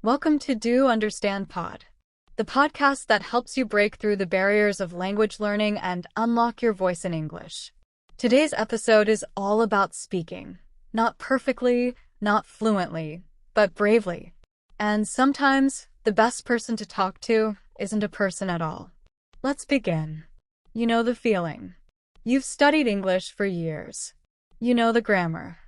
Welcome to Do Understand Pod, the podcast that helps you break through the barriers of language learning and unlock your voice in English. Today's episode is all about speaking, not perfectly, not fluently, but bravely. And sometimes the best person to talk to isn't a person at all. Let's begin. You know the feeling. You've studied English for years. You know the grammar.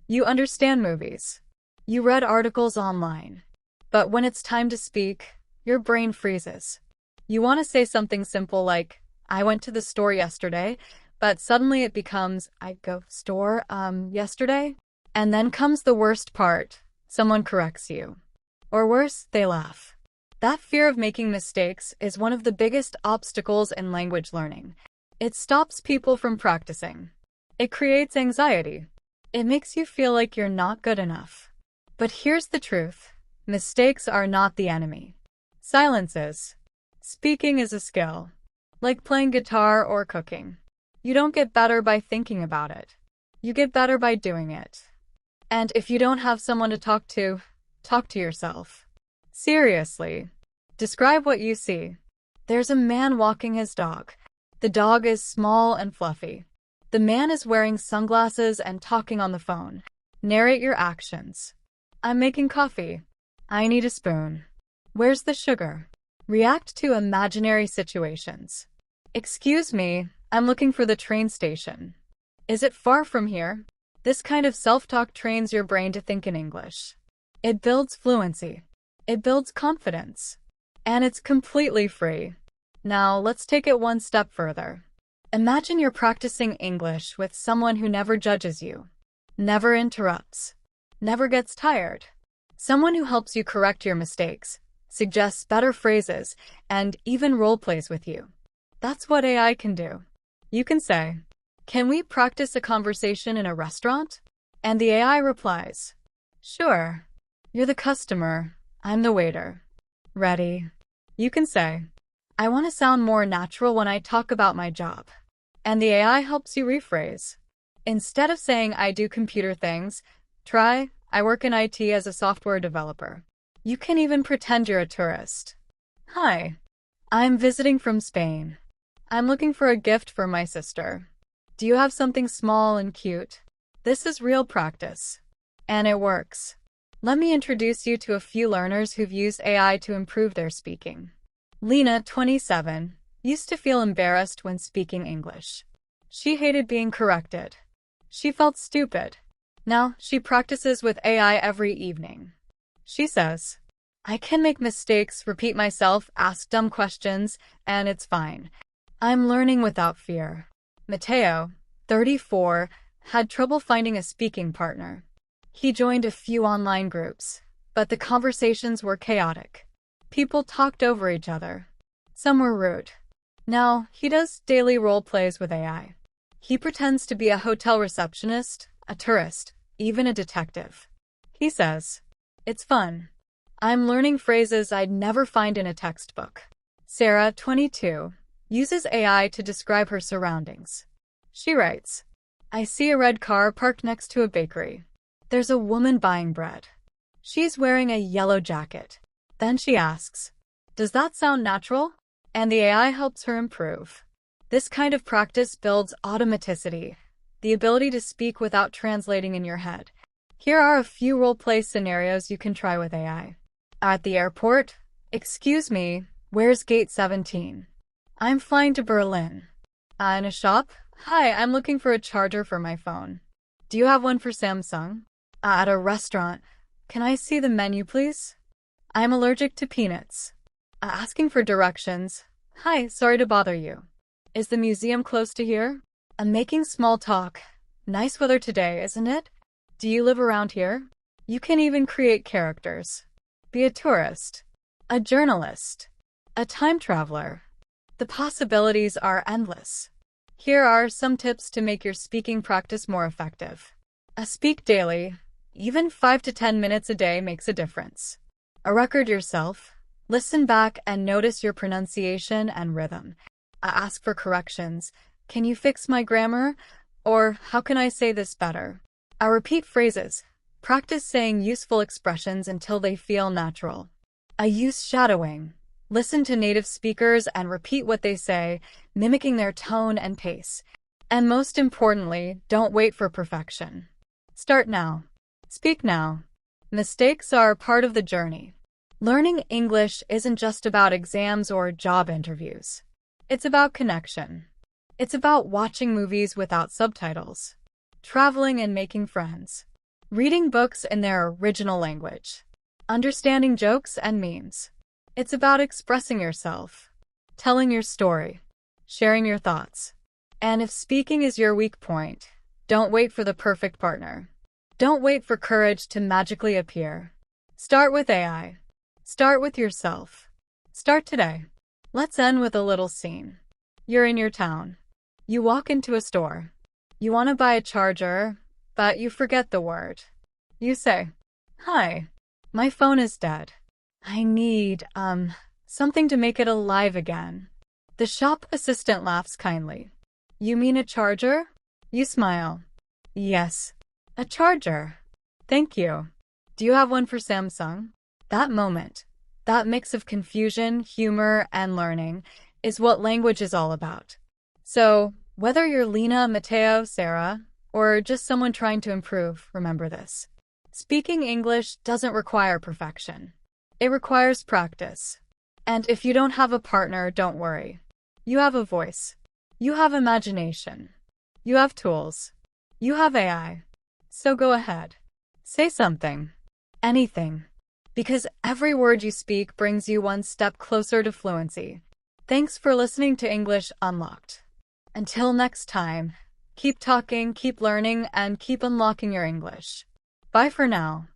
You understand movies. You read articles online. But when it's time to speak, your brain freezes. You want to say something simple like, I went to the store yesterday, but suddenly it becomes, I go store, yesterday? And then comes the worst part. Someone corrects you. Or worse, they laugh. That fear of making mistakes is one of the biggest obstacles in language learning. It stops people from practicing. It creates anxiety. It makes you feel like you're not good enough. But here's the truth. Mistakes are not the enemy. Silence is. Speaking is a skill. Like playing guitar or cooking. You don't get better by thinking about it. You get better by doing it. And if you don't have someone to talk to yourself. Seriously. Describe what you see. There's a man walking his dog. The dog is small and fluffy. The man is wearing sunglasses and talking on the phone. Narrate your actions. I'm making coffee. I need a spoon. Where's the sugar? React to imaginary situations. Excuse me, I'm looking for the train station. Is it far from here? This kind of self-talk trains your brain to think in English. It builds fluency. It builds confidence. And it's completely free. Now, let's take it one step further. Imagine you're practicing English with someone who never judges you, never interrupts, never gets tired. Someone who helps you correct your mistakes, suggests better phrases, and even role-plays with you. That's what AI can do. You can say, "Can we practice a conversation in a restaurant?" And the AI replies, "Sure. You're the customer. I'm the waiter. Ready?" You can say, "I want to sound more natural when I talk about my job." And the AI helps you rephrase. Instead of saying, "I do computer things," try, "I work in IT as a software developer." You can even pretend you're a tourist. "Hi. I'm visiting from Spain. I'm looking for a gift for my sister. Do you have something small and cute?" This is real practice. And it works. Let me introduce you to a few learners who've used AI to improve their speaking. Lena, 27, used to feel embarrassed when speaking English. She hated being corrected. She felt stupid. Now, she practices with AI every evening. She says, "I can make mistakes, repeat myself, ask dumb questions, and it's fine. I'm learning without fear." Matteo, 34, had trouble finding a speaking partner. He joined a few online groups, but the conversations were chaotic. People talked over each other. Some were rude. Now, he does daily role plays with AI. He pretends to be a hotel receptionist, a tourist, even a detective. He says, "It's fun. I'm learning phrases I'd never find in a textbook." Sarah, 22, uses AI to describe her surroundings. She writes, "I see a red car parked next to a bakery. There's a woman buying bread. She's wearing a yellow jacket." Then she asks, "Does that sound natural?" And the AI helps her improve. This kind of practice builds automaticity, the ability to speak without translating in your head. Here are a few role-play scenarios you can try with AI. At the airport, "Excuse me, where's gate 17? I'm flying to Berlin." In a shop, "Hi, I'm looking for a charger for my phone. Do you have one for Samsung?" At a restaurant, "Can I see the menu, please? I'm allergic to peanuts." Asking for directions, "Hi, sorry to bother you. Is the museum close to here?" Making small talk, "Nice weather today, isn't it? Do you live around here?" You can even create characters. Be a tourist, a journalist, a time traveler. The possibilities are endless. Here are some tips to make your speaking practice more effective. Speak daily. Even 5 to 10 minutes a day makes a difference. Record yourself. Listen back and notice your pronunciation and rhythm. Ask for corrections. "Can you fix my grammar?" Or, "How can I say this better?" Repeat phrases. Practice saying useful expressions until they feel natural. I use shadowing. Listen to native speakers and repeat what they say, mimicking their tone and pace. And most importantly, don't wait for perfection. Start now. Speak now. Mistakes are part of the journey. Learning English isn't just about exams or job interviews. It's about connection. It's about watching movies without subtitles, traveling and making friends, reading books in their original language, understanding jokes and memes. It's about expressing yourself, telling your story, sharing your thoughts. And if speaking is your weak point, don't wait for the perfect partner. Don't wait for courage to magically appear. Start with AI. Start with yourself. Start today. Let's end with a little scene. You're in your town. You walk into a store. You want to buy a charger, but you forget the word. You say, "Hi, my phone is dead. I need, something to make it alive again." The shop assistant laughs kindly. "You mean a charger?" You smile. "Yes, a charger. Thank you. Do you have one for Samsung?" That moment, that mix of confusion, humor, and learning, is what language is all about. So, whether you're Lena, Mateo, Sarah, or just someone trying to improve, remember this. Speaking English doesn't require perfection. It requires practice. And if you don't have a partner, don't worry. You have a voice. You have imagination. You have tools. You have AI. So go ahead. Say something. Anything. Because every word you speak brings you one step closer to fluency. Thanks for listening to English Unlocked. Until next time, keep talking, keep learning, and keep unlocking your English. Bye for now.